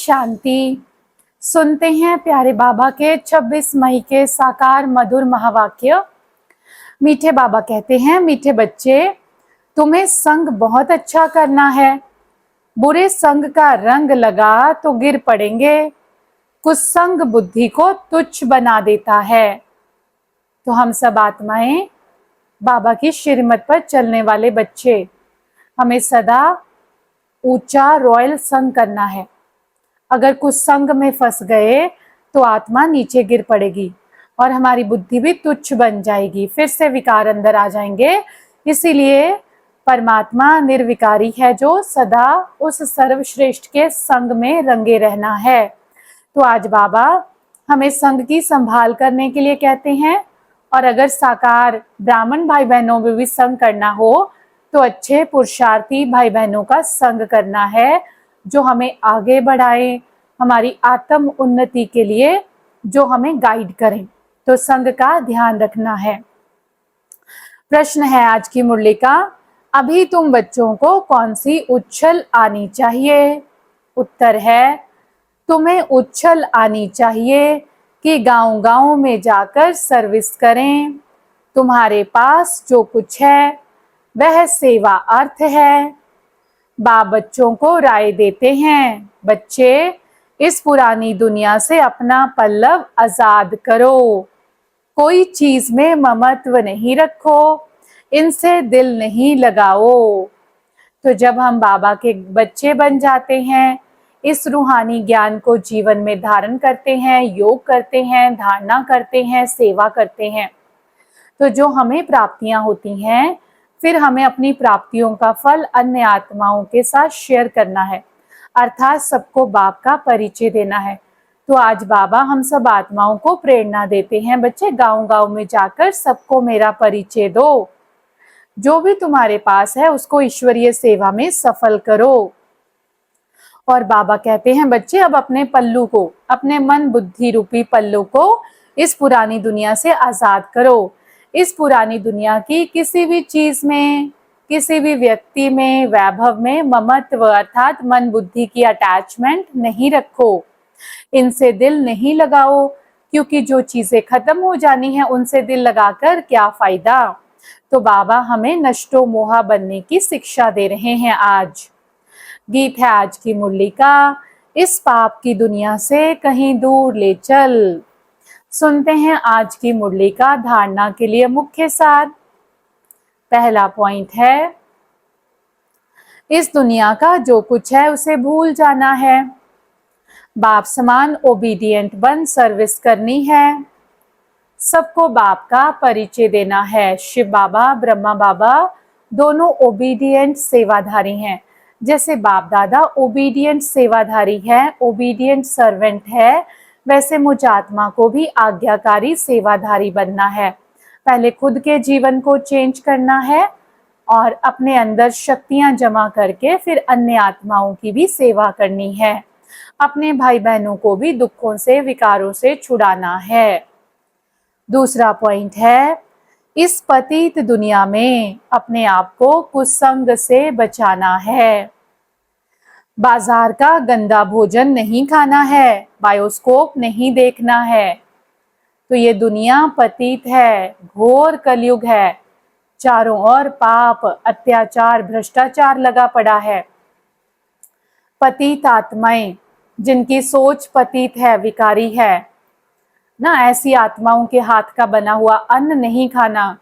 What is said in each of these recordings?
शांति। सुनते हैं प्यारे बाबा के 26 मई के साकार मधुर महावाक्य। मीठे बाबा कहते हैं, मीठे बच्चे, तुम्हें संग बहुत अच्छा करना है। बुरे संग का रंग लगा तो गिर पड़ेंगे। कुसंग बुद्धि को तुच्छ बना देता है। तो हम सब आत्माएं, बाबा की श्रीमत पर चलने वाले बच्चे, हमें सदा ऊंचा रॉयल संग करना है। अगर कुछ संग में फंस गए तो आत्मा नीचे गिर पड़ेगी और हमारी बुद्धि भी तुच्छ बन जाएगी, फिर से विकार अंदर आ जाएंगे। इसीलिए परमात्मा निर्विकारी है, जो सदा उस सर्वश्रेष्ठ के संग में रंगे रहना है। तो आज बाबा हमें संग की संभाल करने के लिए कहते हैं, और अगर साकार ब्राह्मण भाई बहनों में भी संग करना हो तो अच्छे पुरुषार्थी भाई बहनों का संग करना है, जो हमें आगे बढ़ाए, हमारी आत्म उन्नति के लिए जो हमें गाइड करें। तो संग का ध्यान रखना है। प्रश्न है आज की मुरली का, अभी तुम बच्चों को कौन सी उछल आनी चाहिए? उत्तर है, तुम्हें उछल आनी चाहिए कि गांव-गांव में जाकर सर्विस करें। तुम्हारे पास जो कुछ है वह सेवा अर्थ है। बाप बच्चों को राय देते हैं, बच्चे, इस पुरानी दुनिया से अपना पल्लव आजाद करो। कोई चीज में ममत्व नहीं रखो, इनसे दिल नहीं लगाओ। तो जब हम बाबा के बच्चे बन जाते हैं, इस रूहानी ज्ञान को जीवन में धारण करते हैं, योग करते हैं, धारणा करते हैं, सेवा करते हैं, तो जो हमें प्राप्तियां होती हैं, फिर हमें अपनी प्राप्तियों का फल अन्य आत्माओं के साथ शेयर करना है, अर्थात सबको बाप का परिचय देना है। तो आज बाबा हम सब आत्माओं को प्रेरणा देते हैं, बच्चे गांव-गांव में जाकर सबको मेरा परिचय दो। जो भी तुम्हारे पास है उसको ईश्वरीय सेवा में सफल करो। और बाबा कहते हैं, बच्चे अब अपने पल्लू को, अपने मन बुद्धि रूपी पल्लू को इस पुरानी दुनिया से आजाद करो। इस पुरानी दुनिया की किसी भी चीज में, किसी भी व्यक्ति में, वैभव में ममत्व अर्थात मन बुद्धि की अटैचमेंट नहीं रखो, इनसे दिल नहीं लगाओ, क्योंकि जो चीजें खत्म हो जानी है उनसे दिल लगाकर क्या फायदा। तो बाबा हमें नष्टो मोहा बनने की शिक्षा दे रहे हैं। आज गीत है आज की मुरली का, इस पाप की दुनिया से कहीं दूर ले चल। सुनते हैं आज की मुरली का धारणा के लिए मुख्य सार। पहला पॉइंट है, इस दुनिया का जो कुछ है उसे भूल जाना है। बाप समान ओबीडियंट बन सर्विस करनी है। सबको बाप का परिचय देना है। शिव बाबा, ब्रह्मा बाबा दोनों ओबीडियंट सेवाधारी हैं। जैसे बाप दादा ओबीडियंट सेवाधारी है, ओबीडियंट सर्वेंट है, वैसे मुझ आत्मा को भी आज्ञाकारी सेवाधारी बनना है। पहले खुद के जीवन को चेंज करना है और अपने अंदर शक्तियां जमा करके फिर अन्य आत्माओं की भी सेवा करनी है। अपने भाई बहनों को भी दुखों से, विकारों से छुड़ाना है। दूसरा पॉइंट है, इस पतित दुनिया में अपने आप को कुसंग से बचाना है। बाजार का गंदा भोजन नहीं खाना है, बायोस्कोप नहीं देखना है। तो ये दुनिया पतित है, घोर कलयुग है, चारों ओर पाप, अत्याचार, भ्रष्टाचार लगा पड़ा है। पतित आत्माएं, जिनकी सोच पतित है, विकारी है ना, ऐसी आत्माओं के हाथ का बना हुआ अन्न नहीं खाना।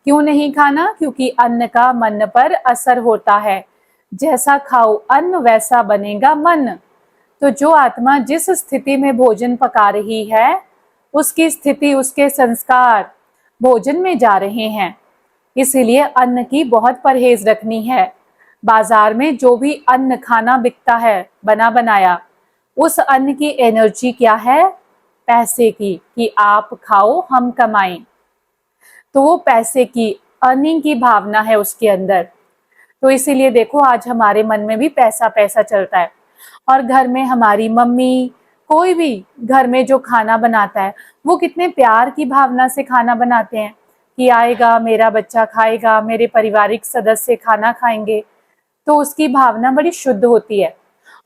क्यों नहीं खाना? क्योंकि अन्न का मन पर असर होता है। जैसा खाओ अन्न वैसा बनेगा मन। तो जो आत्मा जिस स्थिति में भोजन पका रही है, उसकी स्थिति, उसके संस्कार भोजन में जा रहे हैं। इसीलिए अन्न की बहुत परहेज रखनी है। बाजार में जो भी अन्न खाना बिकता है बना बनाया, उस अन्न की एनर्जी क्या है? पैसे की, कि आप खाओ हम कमाएं। तो वो पैसे की, अर्निंग की भावना है उसके अंदर। तो इसीलिए देखो आज हमारे मन में भी पैसा पैसा चलता है। और घर में हमारी मम्मी, कोई भी घर में जो खाना बनाता है वो कितने प्यार की भावना से खाना बनाते हैं कि आएगा मेरा बच्चा खाएगा, मेरे पारिवारिक सदस्य खाना खाएंगे। तो उसकी भावना बड़ी शुद्ध होती है।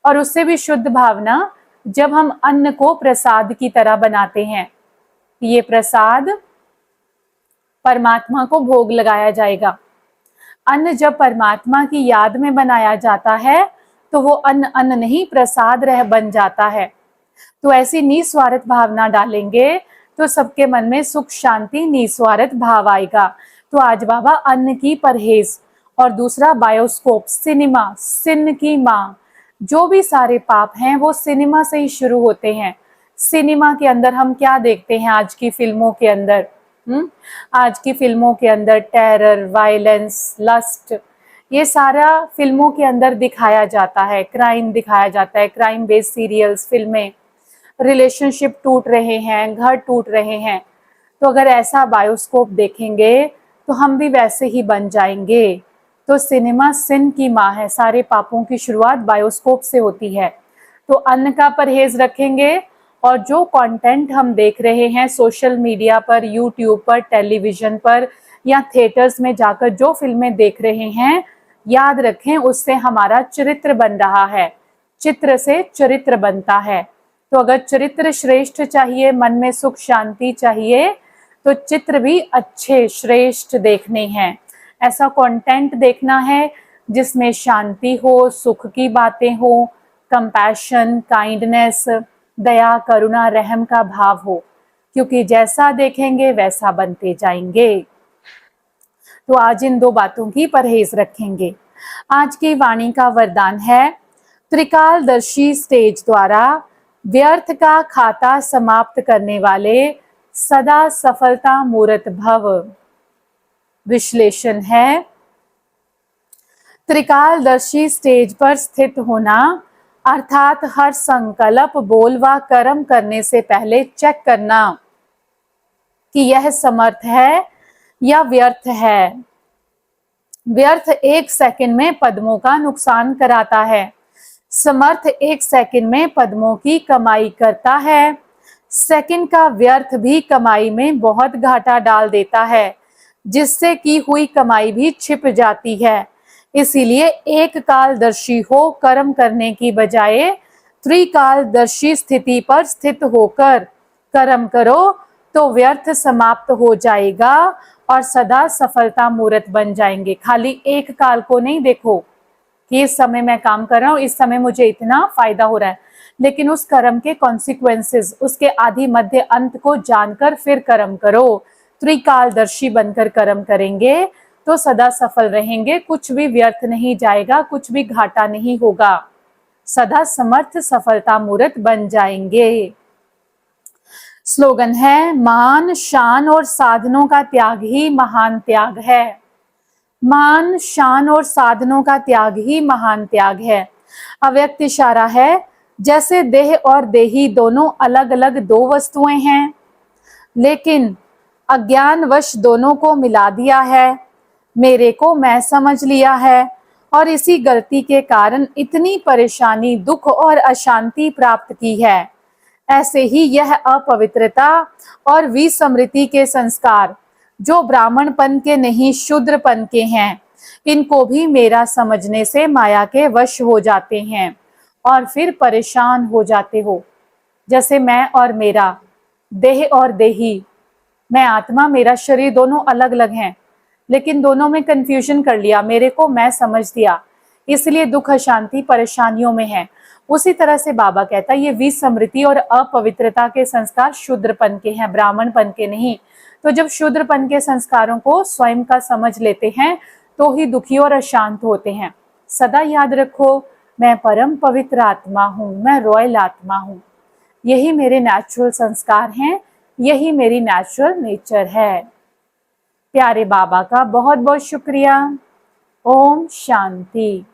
और उससे भी शुद्ध भावना जब हम अन्न को प्रसाद की तरह बनाते हैं। ये प्रसाद परमात्मा को भोग लगाया जाएगा। अन्न जब परमात्मा की याद में बनाया जाता है तो वो अन्न अन्न नहीं प्रसाद रह बन जाता है। तो ऐसी निस्वार्थ भावना डालेंगे तो सबके मन में सुख शांति निस्वार्थ भाव आएगा। तो आज बाबा अन्न की परहेज और दूसरा बायोस्कोप सिनेमा, सिन की माँ, जो भी सारे पाप हैं वो सिनेमा से ही शुरू होते हैं। सिनेमा के अंदर हम क्या देखते हैं आज की फिल्मों के अंदर? आज की फिल्मों के अंदर टेरर, वायलेंस, लस्ट, ये सारा फिल्मों के अंदर दिखाया जाता है। क्राइम दिखाया जाता है, क्राइम बेस्ड सीरियल्स, फिल्में, रिलेशनशिप टूट रहे हैं, घर टूट रहे हैं। तो अगर ऐसा बायोस्कोप देखेंगे तो हम भी वैसे ही बन जाएंगे। तो सिनेमा सिन की माँ है, सारे पापों की शुरुआत बायोस्कोप से होती है। तो अन्न का परहेज रखेंगे और जो कंटेंट हम देख रहे हैं सोशल मीडिया पर, यूट्यूब पर, टेलीविजन पर या थिएटर्स में जाकर जो फिल्में देख रहे हैं, याद रखें उससे हमारा चरित्र बन रहा है। चित्र से चरित्र बनता है। तो अगर चरित्र श्रेष्ठ चाहिए, मन में सुख शांति चाहिए, तो चित्र भी अच्छे श्रेष्ठ देखने हैं। ऐसा कंटेंट देखना है जिसमें शांति हो, सुख की बातें हो, कंपैशन, काइंडनेस, दया, करुणा, रहम का भाव हो, क्योंकि जैसा देखेंगे वैसा बनते जाएंगे। तो आज इन दो बातों की परहेज रखेंगे। आज की वाणी का वरदान है, त्रिकालदर्शी स्टेज द्वारा व्यर्थ का खाता समाप्त करने वाले सदा सफलता मूर्त भव। विश्लेषण है, त्रिकालदर्शी स्टेज पर स्थित होना अर्थात हर संकल्प, बोल व कर्म करने से पहले चेक करना कि यह समर्थ है या व्यर्थ है। व्यर्थ 1 सेकंड में पद्मों का नुकसान कराता है, समर्थ 1 सेकंड में पद्मों की कमाई करता है। सेकंड का व्यर्थ भी कमाई में बहुत घाटा डाल देता है, जिससे की हुई कमाई भी छिप जाती है। इसीलिए एक कालदर्शी हो कर्म करने की बजाय त्रिकालदर्शी स्थिति पर स्थित होकर कर्म करो तो व्यर्थ समाप्त हो जाएगा और सदा सफलता मूर्त बन जाएंगे। खाली एक काल को नहीं देखो कि इस समय मैं काम कर रहा हूँ, इस समय मुझे इतना फायदा हो रहा है, लेकिन उस कर्म के कॉन्सिक्वेंसेस, उसके आदि मध्य अंत को जानकर फिर कर्म करो। त्रिकालदर्शी बनकर कर्म करेंगे तो सदा सफल रहेंगे, कुछ भी व्यर्थ नहीं जाएगा, कुछ भी घाटा नहीं होगा, सदा समर्थ सफलता मूर्त बन जाएंगे। स्लोगन है, मान, शान और साधनों का त्याग ही महान त्याग है। मान, शान और साधनों का त्याग ही महान त्याग है। अव्यक्त इशारा है, जैसे देह और देही दोनों अलग अलग दो वस्तुएं हैं, लेकिन अज्ञानवश दोनों को मिला दिया है, मेरे को मैं समझ लिया है और इसी गलती के कारण इतनी परेशानी, दुख और अशांति प्राप्त की है। ऐसे ही यह अपवित्रता और विस्मृति के संस्कार जो ब्राह्मणपन के नहीं शूद्रपन के हैं, इनको भी मेरा समझने से माया के वश हो जाते हैं और फिर परेशान हो जाते हो। जैसे मैं और मेरा, देह और देही, मैं आत्मा, मेरा शरीर दोनों अलग अलग हैं, लेकिन दोनों में कंफ्यूजन कर लिया, मेरे को मैं समझ दिया, इसलिए दुख अशांति परेशानियों में है। उसी तरह से बाबा कहता है ये विस्मृति और अपवित्रता के संस्कार शूद्रपन के हैं, ब्राह्मणपन के नहीं। तो जब शूद्रपन के संस्कारों को स्वयं का समझ लेते हैं तो ही दुखी और अशांत होते हैं। सदा याद रखो, मैं परम पवित्र आत्मा हूँ, मैं रॉयल आत्मा हूँ, यही मेरे नेचुरल संस्कार हैं, यही मेरी नेचुरल नेचर है। प्यारे बाबा का बहुत बहुत शुक्रिया। ओम शांति।